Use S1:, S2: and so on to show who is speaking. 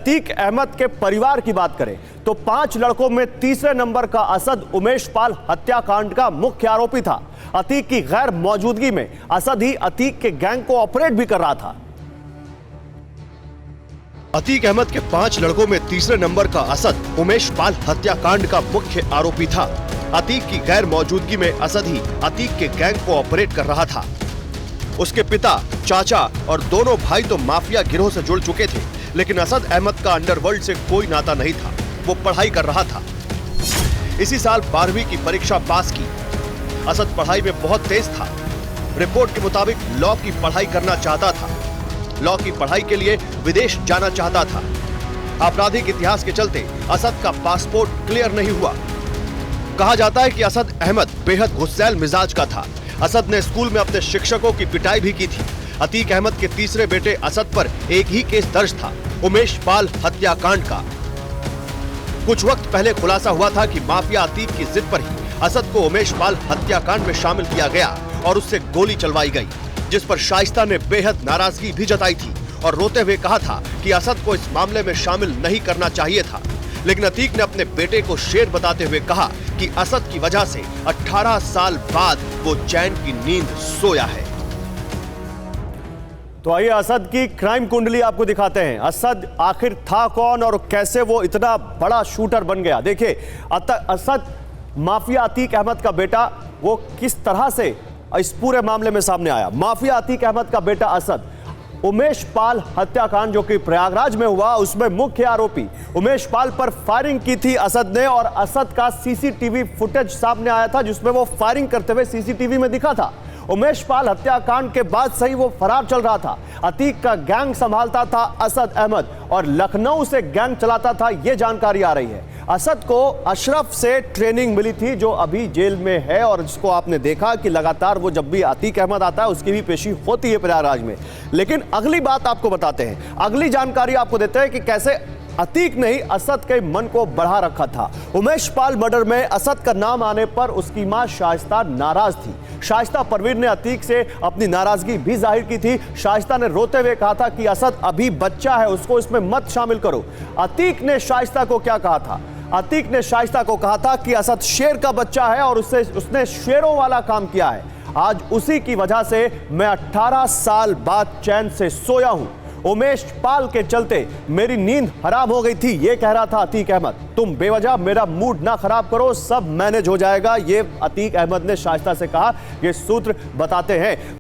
S1: अतीक अहमद के परिवार की बात करें तो 5 लड़कों में तीसरे नंबर का असद उमेश पाल हत्याकांड का मुख्य आरोपी था। अतीक की गैर मौजूदगी में असद ही अतीक के गैंग को ऑपरेट भी कर रहा था।
S2: अतीक अहमद के 5 लड़कों में तीसरे नंबर का असद उमेश पाल हत्याकांड का मुख्य आरोपी था। अतीक की गैर मौजूदगी में असद ही अतीक के गैंग को ऑपरेट कर रहा था। उसके पिता, चाचा और दोनों भाई तो माफिया गिरोह से जुड़ चुके थे, लेकिन असद अहमद का अंडरवर्ल्ड से कोई नाता नहीं था। वो पढ़ाई कर रहा था। इसी साल 12वीं की परीक्षा पास की। असद पढ़ाई में बहुत तेज था। रिपोर्ट के मुताबिक लॉ की पढ़ाई करना चाहता था। लॉ की पढ़ाई के लिए विदेश जाना चाहता था। आपराधिक इतिहास के चलते असद का पासपोर्ट क्लियर नहीं हुआ। कहा जाता है कि असद अहमद बेहद गुस्सैल मिजाज का था। असद ने स्कूल में अपने शिक्षकों की पिटाई भी की थी। अतीक अहमद के तीसरे बेटे असद पर एक ही केस दर्ज था, उमेश पाल हत्याकांड का। कुछ वक्त पहले खुलासा हुआ था कि माफिया अतीक की जिद पर ही असद को उमेश पाल हत्याकांड में शामिल किया गया और उससे गोली चलवाई गई, जिस पर शाइस्ता ने बेहद नाराजगी भी जताई थी और रोते हुए कहा था कि असद को इस मामले में शामिल नहीं करना चाहिए था। लेकिन अतीक ने अपने बेटे को शेर बताते हुए कहा कि असद की वजह से 18 साल बाद वो चैन की नींद सोया है।
S1: तो आइए असद की क्राइम कुंडली आपको दिखाते हैं। असद आखिर था कौन और कैसे वो इतना बड़ा शूटर बन गया। देखिए, असद माफिया अतीक अहमद का बेटा, वो किस तरह से इस पूरे मामले में सामने आया। माफिया अतीक अहमद का बेटा असद उमेश पाल हत्याकांड जो कि प्रयागराज में हुआ, उसमें मुख्य आरोपी उमेश पाल पर फायरिंग की थी असद ने, और असद का सीसीटीवी फुटेज सामने आया था जिसमें वो फायरिंग करते हुए सीसीटीवी में दिखा था। उमेश पाल हत्याकांड के बाद से ही वो फरार चल रहा था। अतीक का गैंग संभालता था असद अहमद और लखनऊ से गैंग चलाता था, ये जानकारी आ रही है। असद को अशरफ से ट्रेनिंग मिली थी जो अभी जेल में है और जिसको आपने देखा कि लगातार वो जब भी अतीक अहमद आता है उसकी भी पेशी होती है प्रयागराज में। लेकिन अगली बात आपको बताते हैं, अगली जानकारी आपको देते हैं कि कैसे अतीक ने ही असद के मन को बढ़ा रखा था। उमेश पाल मर्डर में असद का नाम आने पर उसकी मां शाइस्ता नाराज थी। शाइस्ता परवीन ने अतीक से अपनी नाराजगी भी जाहिर की थी। शाइस्ता ने रोते हुए कहा था कि असद अभी बच्चा है, उसको इसमें मत शामिल करो। अतीक ने शाइस्ता को क्या कहा था? अतीक ने शाइस्ता को कहा था कि असद शेर का बच्चा है और उसने शेरों वाला काम किया है। आज उसी की वजह से मैं 18 साल बाद चैन से सोया हूं। उमेश पाल के चलते मेरी नींद हराम हो गई थी, ये कह रहा था अतीक अहमद। तुम बेवजह मेरा मूड ना खराब करो, सब मैनेज हो जाएगा, ये अतीक अहमद ने शाइस्ता से कहा। ये सूत्र बताते हैं।